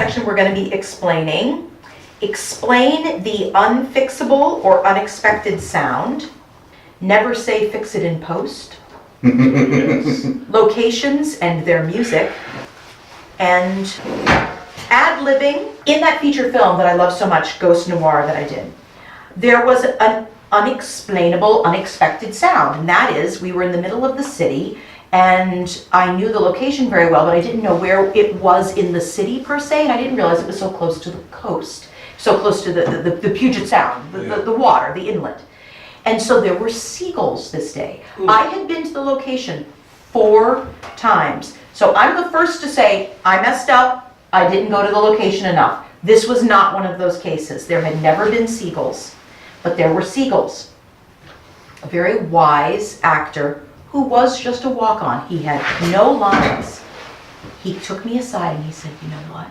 section we're going to be explaining. Explain the unfixable or unexpected sound. Never say fix it in post. Locations and their music. And ad-libbing. In that feature film that I love so much, Ghost Noir, that I did, there was an unexplainable, unexpected sound. And that is, we were in the middle of the city, and I knew the location very well, but I didn't know where it was in the city per se, and I didn't realize it was so close to the coast, so close to the Puget Sound, the water, the inlet. And so there were seagulls this day. I had been to the location 4 times. So I'm the first to say, I messed up, I didn't go to the location enough. This was not one of those cases. There had never been seagulls, but there were seagulls. A very wise actor who was just a walk-on. He had no lines. He took me aside and he said, you know what?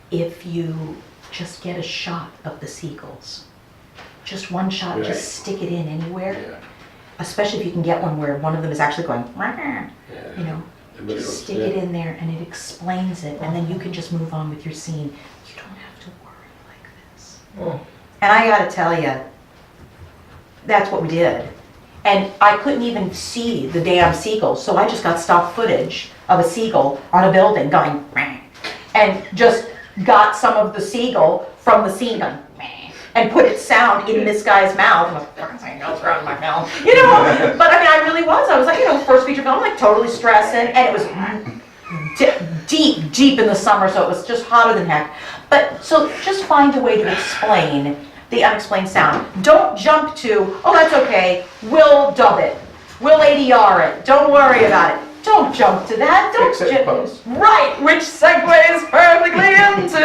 If you just get a shot of the seagulls, just one shot, right. Just stick it in anywhere, especially if you can get one where one of them is actually going, you know, just stick it in there and it explains it, and then you can just move on with your scene. You don't have to worry like this. And I gotta tell you, that's what we did. And I couldn't even see the damn seagulls, so I just got stock footage of a seagull on a building going, and just got some of the seagull from the scene going, and put its sound in this guy's mouth. And around my mouth, you know. But I mean, I really was. I was like, you know, first feature film, like totally stressing, and it was deep in the summer, so it was just hotter than heck. But so just find a way to explain the unexplained sound. Don't jump to, oh, that's okay, we'll dub it, we'll ADR it, don't worry about it. Don't jump to that. Don't fix it in post. Right, which segues perfectly into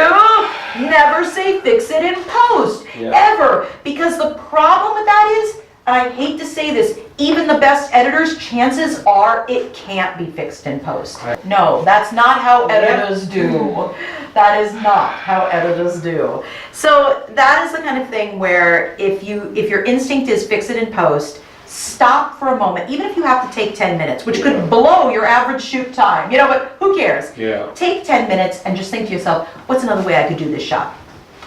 never say fix it in post, ever. Because the problem with that is, and I hate to say this, even the best editors, chances are it can't be fixed in post. No, that's not how editors do. That is not how editors do. So that is the kind of thing where if your instinct is fix it in post, stop for a moment, even if you have to take 10 minutes, which could blow your average shoot time, you know, but who cares? Take 10 minutes and just think to yourself, what's another way I could do this shot?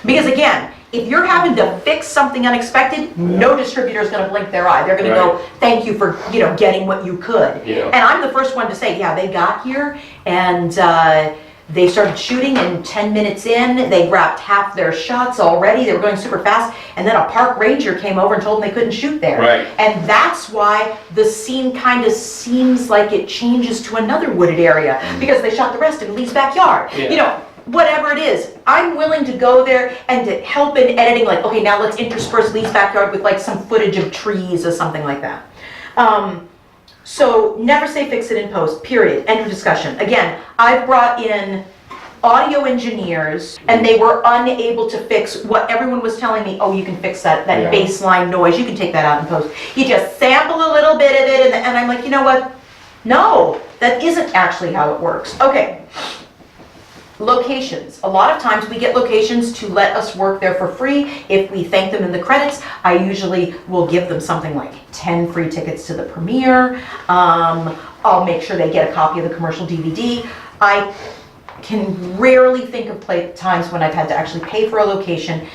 Because again, if you're having to fix something unexpected, no distributor is going to blink their eye. They're going to go, thank you for, you know, getting what you could. And I'm the first one to say, yeah, they got here and they started shooting, and 10 minutes in, they wrapped half their shots already. They were going super fast, and then a park ranger came over and told them they couldn't shoot there. And that's why the scene kind of seems like it changes to another wooded area, because they shot the rest in Lee's backyard. You know, whatever it is, I'm willing to go there and to help in editing, like, okay, now let's intersperse Lee's backyard with like some footage of trees or something like that. So never say fix it in post, period, end of discussion. Again, I've brought in audio engineers and they were unable to fix what everyone was telling me, oh, you can fix that baseline noise, you can take that out in post. You just sample a little bit of it, and I'm like, you know what? No, that isn't actually how it works. Okay. Locations. A lot of times we get locations to let us work there for free. If we thank them in the credits, I usually will give them something like 10 free tickets to the premiere. I'll make sure they get a copy of the commercial DVD. I can rarely think of times when I've had to actually pay for a location,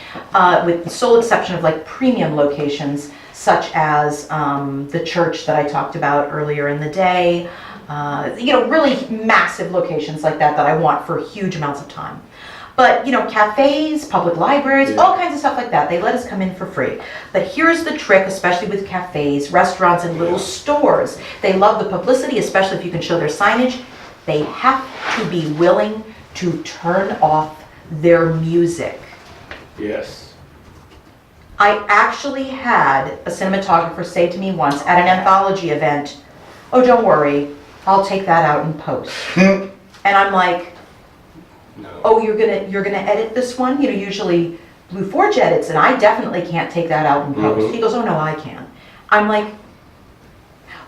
with the sole exception of like premium locations, such as the church that I talked about earlier in the day. You know, really massive locations like that I want for huge amounts of time. But, you know, cafes, public libraries, all kinds of stuff like that, they let us come in for free. But here's the trick, especially with cafes, restaurants, and little stores. They love the publicity, especially if you can show their signage. They have to be willing to turn off their music. I actually had a cinematographer say to me once at an anthology event, oh, don't worry, I'll take that out in post. And I'm like, oh, you're gonna edit this one? You know, usually Blue Forge edits, and I definitely can't take that out in post. He goes, oh no, I can. I'm like,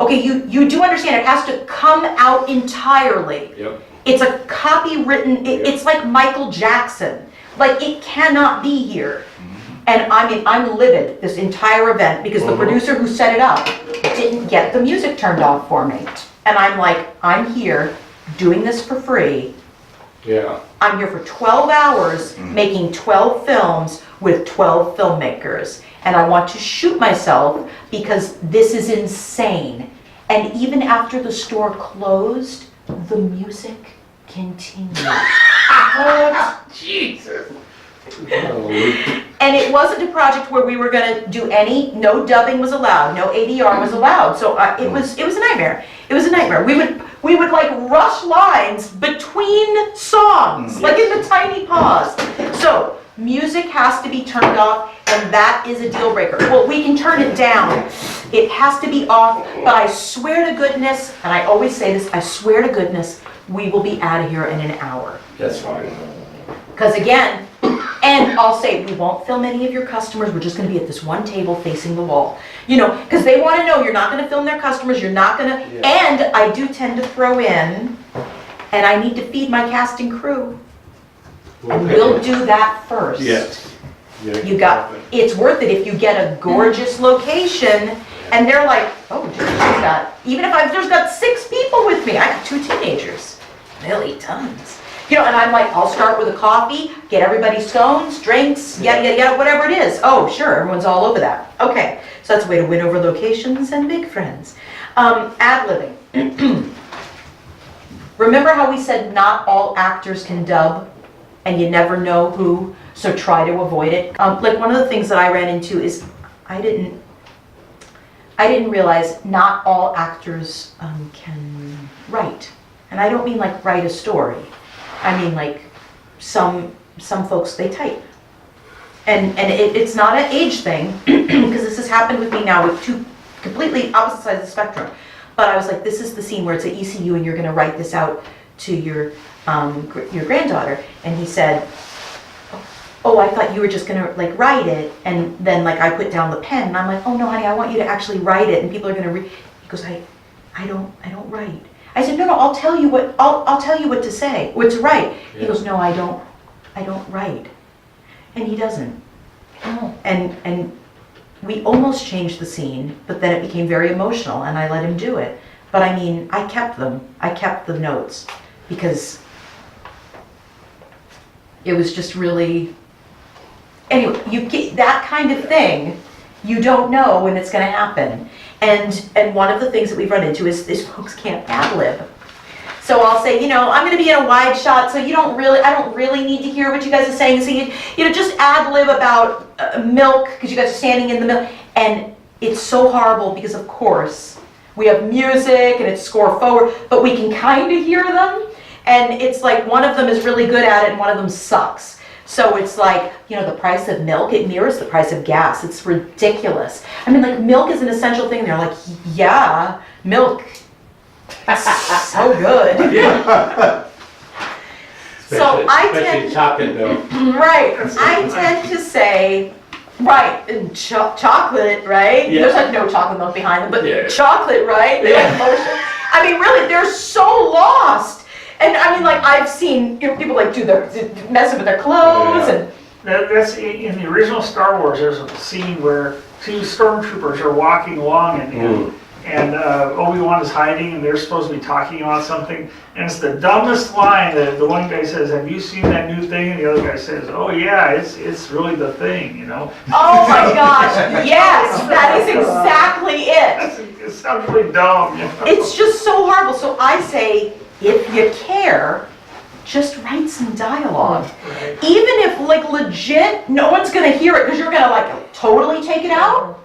okay, you do understand it has to come out entirely. It's a copywritten, it's like Michael Jackson. Like, it cannot be here. And I mean, I'm livid this entire event because the producer who set it up didn't get the music turned off for me. And I'm like, I'm here doing this for free. Yeah. I'm here for 12 hours making 12 films with 12 filmmakers. And I want to shoot myself because this is insane. And even after the store closed, the music continued. Oh, Jesus. And it wasn't a project where we were going to do no dubbing was allowed, no ADR was allowed. So it was a nightmare. It was a nightmare. We would like rush lines between songs, like in the tiny pause. So music has to be turned off, and that is a deal breaker. Well, we can turn it down. It has to be off, but I swear to goodness, and I always say this, I swear to goodness, we will be out of here in an hour. That's fine. Because again, and I'll say, we won't film any of your customers, we're just gonna be at this one table facing the wall. You know, because they wanna know you're not gonna film their customers, you're not gonna, and I do tend to throw in, and I need to feed my cast and crew. And we'll do that first. Yes. Yeah, It's worth it if you get a gorgeous location, and they're like, oh, geez, even if I've just got 6 people with me, I got 2 teenagers, they'll eat tons. You know, and I'm like, I'll start with a coffee, get everybody scones, drinks, yada, yada, yada, whatever it is. Oh, sure, everyone's all over that. Okay, so that's a way to win over locations and make friends. Ad-libbing. Remember how we said not all actors can dub, and you never know who, so try to avoid it. Like one of the things that I ran into is I didn't realize not all actors can write. And I don't mean like write a story. I mean like some folks, they type. And it's not an age thing, because this has happened with me now with 2 completely opposite sides of the spectrum. But I was like, this is the scene where it's at ECU and you're gonna write this out to your granddaughter. And he said, oh, I thought you were just gonna like write it, and then like I put down the pen, and I'm like, oh no, honey, I want you to actually write it, and people are gonna read. He goes, I don't write. I said, no, I'll tell you what to say, what to write. Yeah. He goes, no, I don't write, and he doesn't. Oh. And we almost changed the scene, but then it became very emotional, and I let him do it. But I mean, I kept the notes, because it was just really. Anyway, you get that kind of thing, you don't know when it's gonna happen. And one of the things that we've run into is folks can't ad-lib. So I'll say, you know, I'm gonna be in a wide shot, so I don't really need to hear what you guys are saying. So you know, just ad-lib about milk, because you guys are standing in the milk. And it's so horrible because of course, we have music and it's score forward, but we can kind of hear them. And it's like one of them is really good at it and one of them sucks. So it's like, you know, the price of milk, it mirrors the price of gas. It's ridiculous. I mean, like, milk is an essential thing. They're like, yeah, milk. So good. Yeah. So I tend, chocolate milk. Right. I tend to say, right, and chocolate, right? Yeah. There's like no chocolate milk behind them, but chocolate, right? Yeah. I mean, really, they're so lost. And I mean, like, I've seen people like messing with their clothes and. That's in the original Star Wars. There's a scene where 2 stormtroopers are walking along, and Obi-Wan is hiding, and they're supposed to be talking about something. And it's the dumbest line that the one guy says, "Have you seen that new thing?" And the other guy says, "Oh yeah, it's really the thing, you know." Oh my gosh! Yes, that is exactly it. It sounds really dumb. You know? It's just so horrible. So I say, if you care, just write some dialogue. Right. Even if like legit, no one's gonna hear it because you're gonna like totally take it out.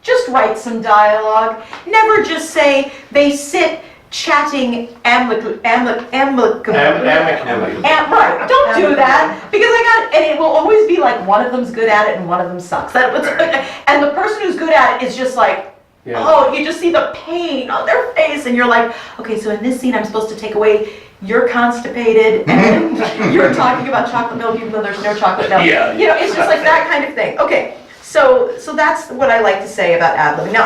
Just write some dialogue. Never just say they sit chatting amicably. Right, don't do that, because and it will always be like one of them's good at it and one of them sucks. And the person who's good at it is just like, oh, you just see the pain on their face, and you're like, okay, so in this scene I'm supposed to take away you're constipated and you're talking about chocolate milk even though there's no chocolate milk. Yeah. You know, it's just like that kind of thing. Okay, so that's what I like to say about ad-libbing. Now,